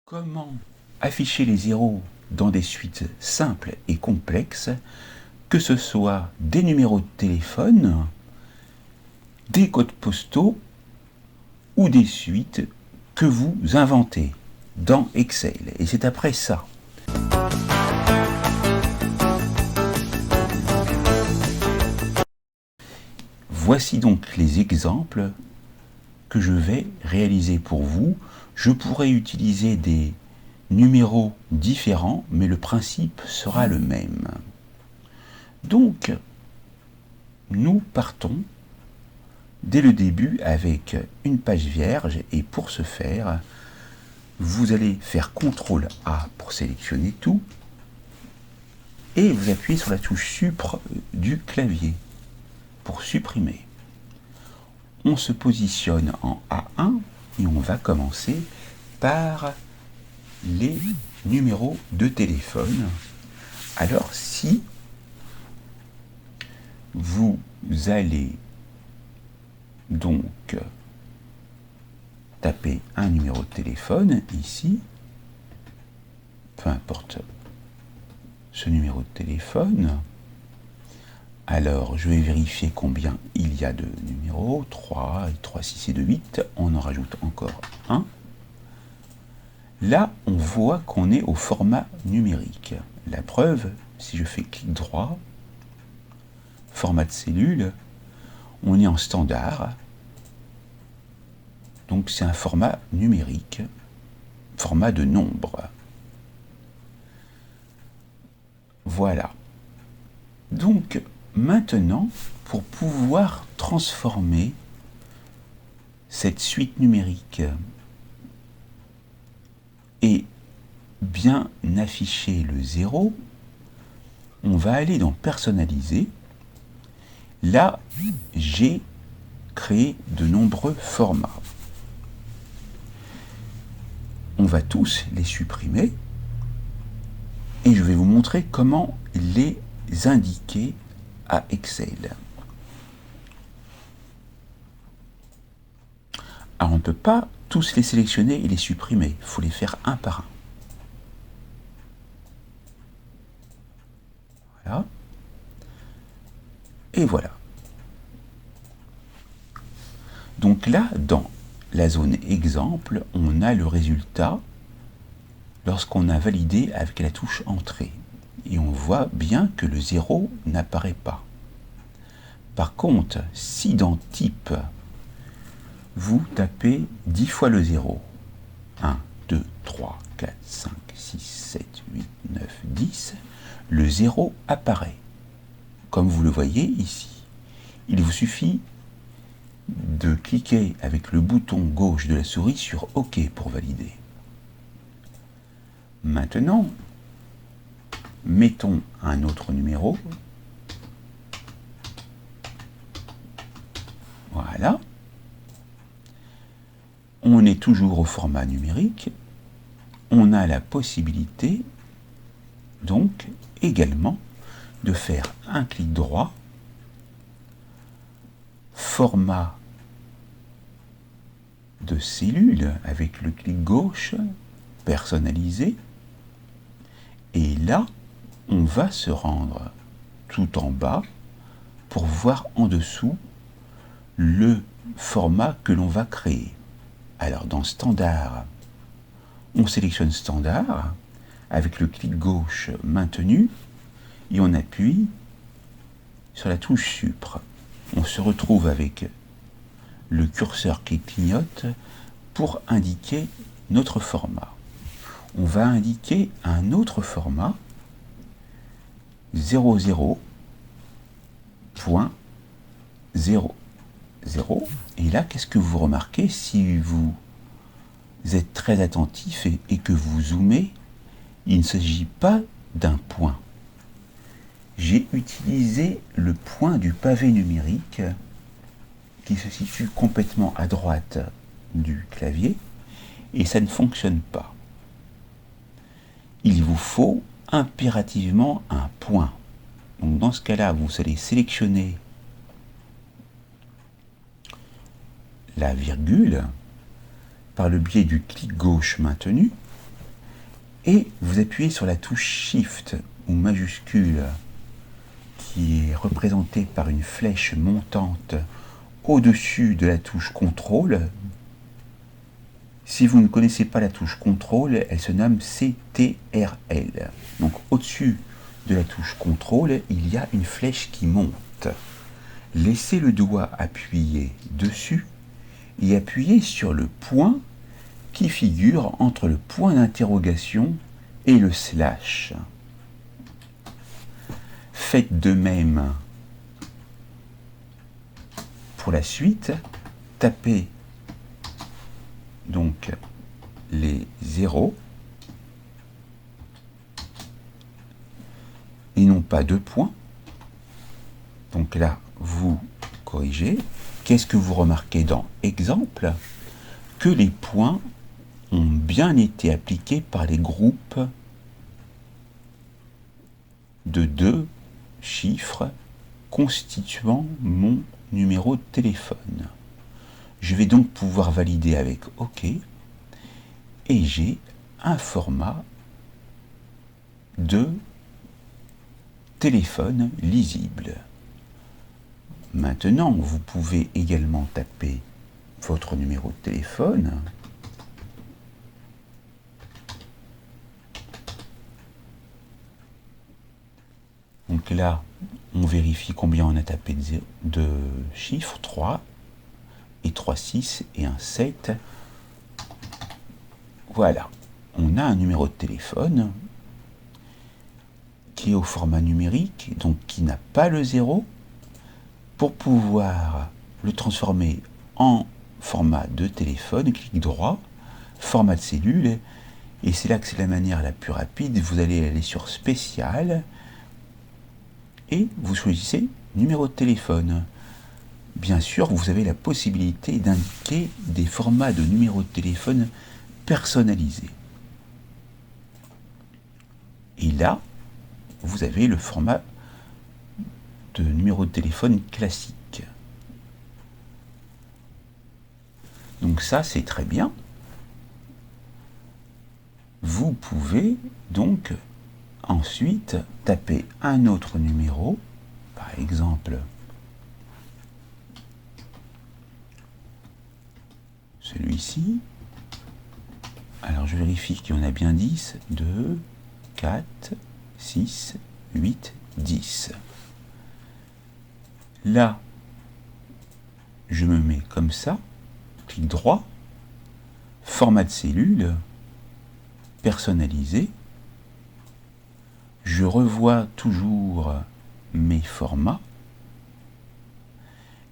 Comment afficher les zéros dans des suites simples et complexes, que ce soit des numéros de téléphone, des codes postaux ou des suites que vous inventez dans Excel. Et c'est après ça. Voici donc les exemples que je vais réaliser pour vous. Je pourrais utiliser des numéros différents, mais le principe sera le même. Donc, nous partons dès le début avec une page vierge, et pour ce faire, vous allez faire CTRL A pour sélectionner tout, et vous appuyez sur la touche Supr du clavier pour supprimer. On se positionne en A1 et on va commencer par les numéros de téléphone. Alors si vous allez donc taper un numéro de téléphone ici, peu importe ce numéro de téléphone, alors je vais vérifier combien il y a de numéros, 3, et 3, 6 et 2, 8, on en rajoute encore un. Là, on voit qu'on est au format numérique. La preuve, si je fais clic droit, format de cellule, on est en standard. Donc c'est un format numérique, format de nombre. Voilà. Donc maintenant, pour pouvoir transformer cette suite numérique et bien afficher le 0, on va aller dans personnaliser. Là, j'ai créé de nombreux formats. On va tous les supprimer et je vais vous montrer comment les indiquer à Excel. Alors on ne peut pas tous les sélectionner et les supprimer, il faut les faire un par un. Voilà. Et voilà. Donc là, dans la zone exemple, on a le résultat lorsqu'on a validé avec la touche Entrée. Et on voit bien que le 0 n'apparaît pas. Par contre, si dans Type, vous tapez 10 fois le 0, 1, 2, 3, 4, 5, 6, 7, 8, 9, 10, le 0 apparaît, comme vous le voyez ici. Il vous suffit de cliquer avec le bouton gauche de la souris sur OK pour valider. Maintenant, mettons un autre numéro. Voilà. On est toujours au format numérique. On a la possibilité, donc, également, de faire un clic droit, format de cellule avec le clic gauche, personnaliser, et là, on va se rendre tout en bas pour voir en dessous le format que l'on va créer. Alors dans Standard, on sélectionne Standard avec le clic gauche maintenu et on appuie sur la touche Supr. On se retrouve avec le curseur qui clignote pour indiquer notre format. On va indiquer un autre format, 00.00. Et là, qu'est-ce que vous remarquez si vous êtes très attentif et que vous zoomez? Il ne s'agit pas d'un point. J'ai utilisé le point du pavé numérique qui se situe complètement à droite du clavier et ça ne fonctionne pas. Il vous faut impérativement un point. Donc dans ce cas-là, vous allez sélectionner la virgule par le biais du clic gauche maintenu Et vous appuyez sur la touche Shift ou majuscule qui est représentée par une flèche montante au-dessus de la touche CTRL. Si vous ne connaissez pas la touche CTRL, elle se nomme CTRL. Donc au-dessus de la touche CTRL, il y a une flèche qui monte. Laissez le doigt appuyer dessus et appuyez sur le point qui figure entre le point d'interrogation et le slash. Faites de même pour la suite. Tapez donc les zéros et non pas deux points. Donc là, vous corrigez. Qu'est-ce que vous remarquez dans exemple? Que les points ont bien été appliqués par les groupes de 2 chiffres constituant mon numéro de téléphone. Je vais donc pouvoir valider avec OK et j'ai un format de téléphone lisible. Maintenant, vous pouvez également taper votre numéro de téléphone. Donc là, on vérifie combien on a tapé de chiffres, 3, et 3, 6, et un 7. Voilà, on a un numéro de téléphone qui est au format numérique, donc qui n'a pas le 0. Pour pouvoir le transformer en format de téléphone, clic droit, format de cellule, et c'est là que c'est la manière la plus rapide. Vous allez aller sur spécial et vous choisissez numéro de téléphone. Bien sûr, vous avez la possibilité d'indiquer des formats de numéro de téléphone personnalisés. Et là, vous avez le format de numéro de téléphone classique. Donc ça, c'est très bien. Vous pouvez donc ensuite taper un autre numéro, par exemple celui-ci. Alors je vérifie qu'il y en a bien 10, 2, 4, 6, 8, 10. Là, je me mets comme ça, clic droit, format de cellule, personnalisé. Je revois toujours mes formats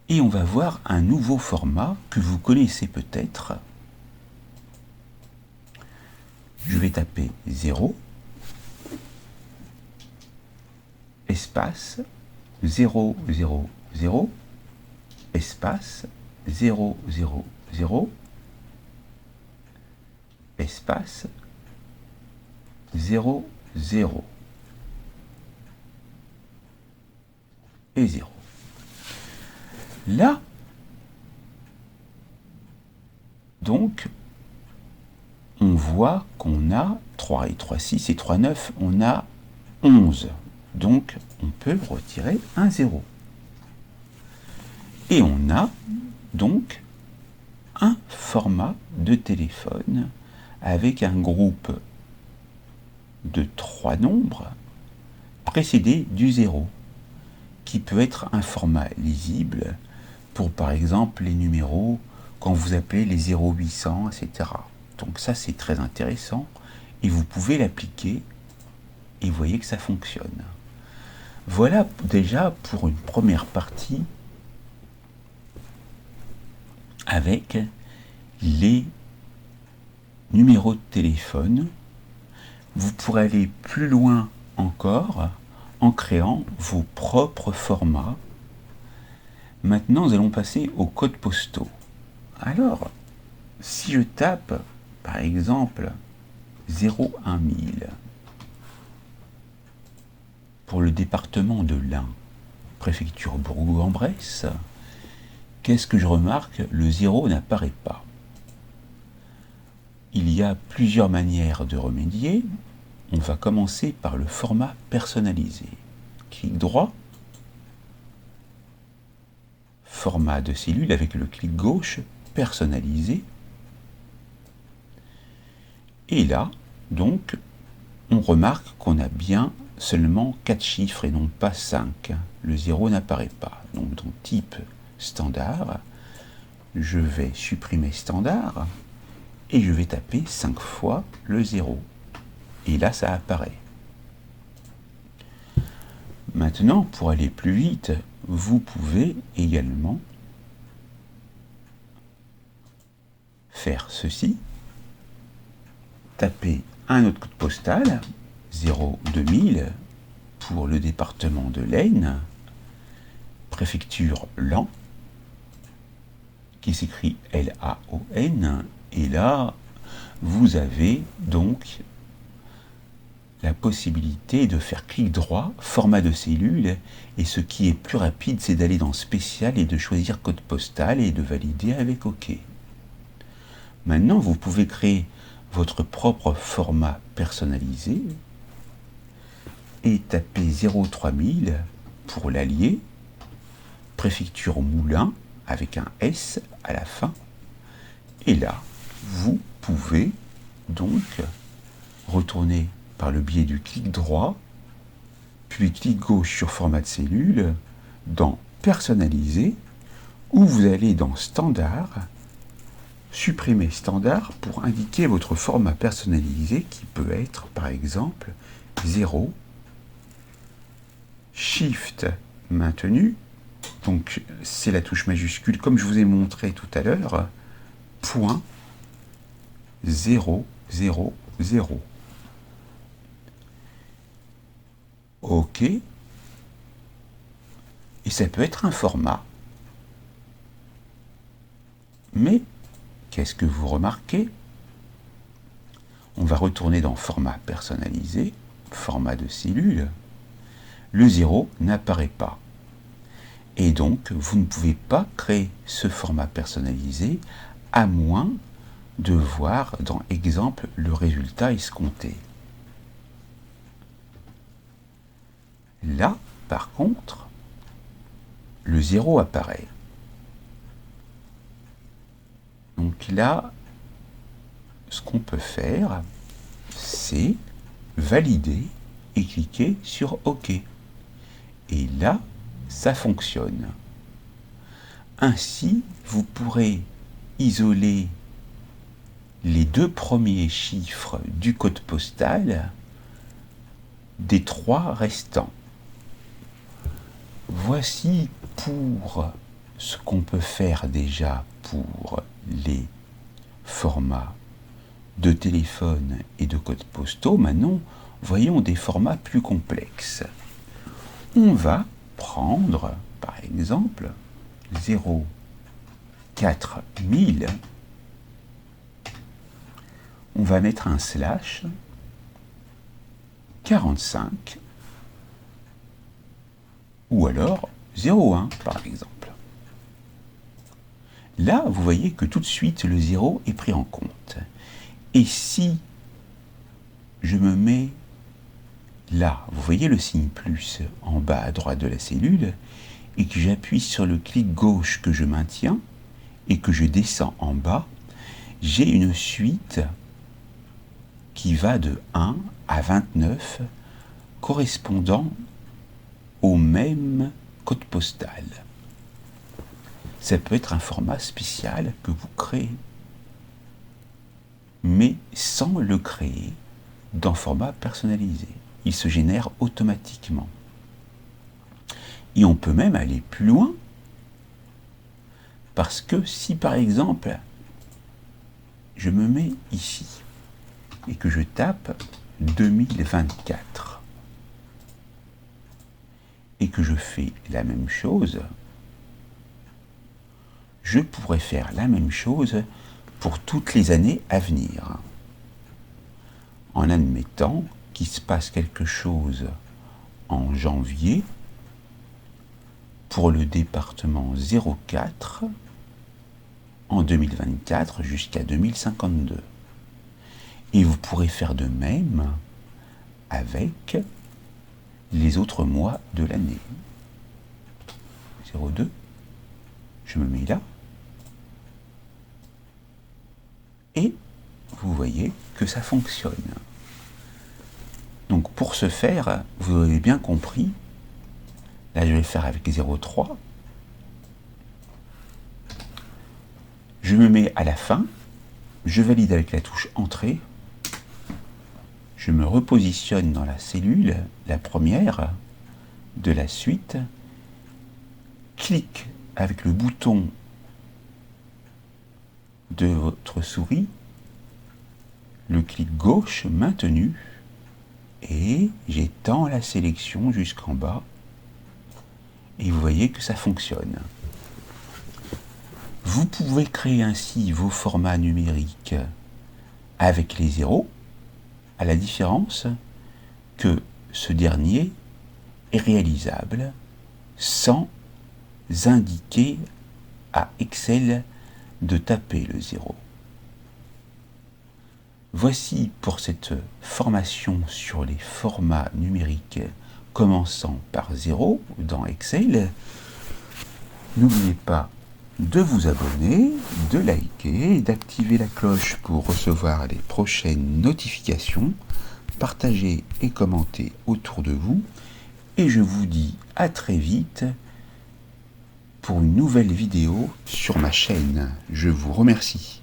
et on va voir un nouveau format que vous connaissez peut-être. Je vais taper 0, espace, 0, 0, 0, espace, 0, 0, 0, espace, 0, 0 et 0. Là, donc, on voit qu'on a 3 et 3, 6 et 3, 9, on a 11. Donc, on peut retirer un 0. Et on a donc un format de téléphone avec un groupe de 3 nombres précédés du 0, qui peut être un format lisible pour, par exemple, les numéros quand vous appelez les 0800, etc. Donc ça, c'est très intéressant et vous pouvez l'appliquer et vous voyez que ça fonctionne. Voilà déjà pour une première partie avec les numéros de téléphone. Vous pourrez aller plus loin encore en créant vos propres formats. Maintenant, nous allons passer aux codes postaux. Alors, si je tape, par exemple, 01000 pour le département de l'Ain, préfecture Bourg-en-Bresse, qu'est-ce que je remarque? Le 0 n'apparaît pas. il y a plusieurs manières de remédier. On va commencer par le format personnalisé. Clic droit, format de cellule avec le clic gauche, personnalisé. Et là, donc, on remarque qu'on a bien seulement 4 chiffres et non pas 5. Le 0 n'apparaît pas. Donc dans type standard, je vais supprimer standard et je vais taper 5 fois le 0. Et là, ça apparaît. Maintenant, pour aller plus vite, vous pouvez également faire ceci. Taper un autre code postal, 02000, pour le département de l'Aisne, préfecture Laon, qui s'écrit L-A-O-N, et là, vous avez donc la possibilité de faire clic droit, format de cellule, et ce qui est plus rapide, c'est d'aller dans spécial et de choisir code postal et de valider avec OK. Maintenant, vous pouvez créer votre propre format personnalisé et taper 03000 pour l'allier, préfecture Moulins avec un S à la fin, et là, vous pouvez donc retourner par le biais du clic droit, puis clic gauche sur format de cellule, dans personnaliser, où vous allez dans standard, supprimer standard pour indiquer votre format personnalisé qui peut être par exemple 0, Shift maintenu, donc c'est la touche majuscule comme je vous ai montré tout à l'heure, point 0, 0, 0. OK. Et ça peut être un format. Mais, qu'est-ce que vous remarquez? On va retourner dans format personnalisé, format de cellule. Le 0 n'apparaît pas. Et donc, vous ne pouvez pas créer ce format personnalisé à moins de voir dans exemple le résultat escompté. Là, par contre, le 0 apparaît. Donc là, ce qu'on peut faire, c'est valider et cliquer sur OK. Et là, ça fonctionne. Ainsi, vous pourrez isoler les 2 premiers chiffres du code postal des 3 restants. Voici pour ce qu'on peut faire déjà pour les formats de téléphone et de codes postaux. Maintenant, voyons des formats plus complexes. On va prendre, par exemple, 04000. On va mettre un slash 45 ou alors 01 par exemple. Là, vous voyez que tout de suite le 0 est pris en compte. Et si je me mets là, vous voyez le signe plus en bas à droite de la cellule, et que j'appuie sur le clic gauche que je maintiens et que je descends en bas, j'ai une suite qui va de 1 à 29 correspondant au même code postal. Ça peut être un format spécial que vous créez, mais sans le créer dans format personnalisé. Il se génère automatiquement. Et on peut même aller plus loin, parce que si par exemple, je me mets ici, et que je tape 2024, et que je fais la même chose, je pourrais faire la même chose pour toutes les années à venir, en admettant qu'il se passe quelque chose en janvier pour le département 04 en 2024 jusqu'à 2052. Et vous pourrez faire de même avec les autres mois de l'année. 02, je me mets là. Et vous voyez que ça fonctionne. Donc pour ce faire, vous avez bien compris, là je vais faire avec 0,3. Je me mets à la fin, je valide avec la touche Entrée, je me repositionne dans la cellule, la première de la suite, clique avec le bouton de votre souris, le clic gauche maintenu, et j'étends la sélection jusqu'en bas, et vous voyez que ça fonctionne. Vous pouvez créer ainsi vos formats numériques avec les zéros, à la différence que ce dernier est réalisable sans indiquer à Excel de taper le 0. Voici pour cette formation sur les formats numériques commençant par 0 dans Excel. N'oubliez pas de vous abonner, de liker et d'activer la cloche pour recevoir les prochaines notifications. Partagez et commentez autour de vous. Et je vous dis à très vite pour une nouvelle vidéo sur ma chaîne. Je vous remercie.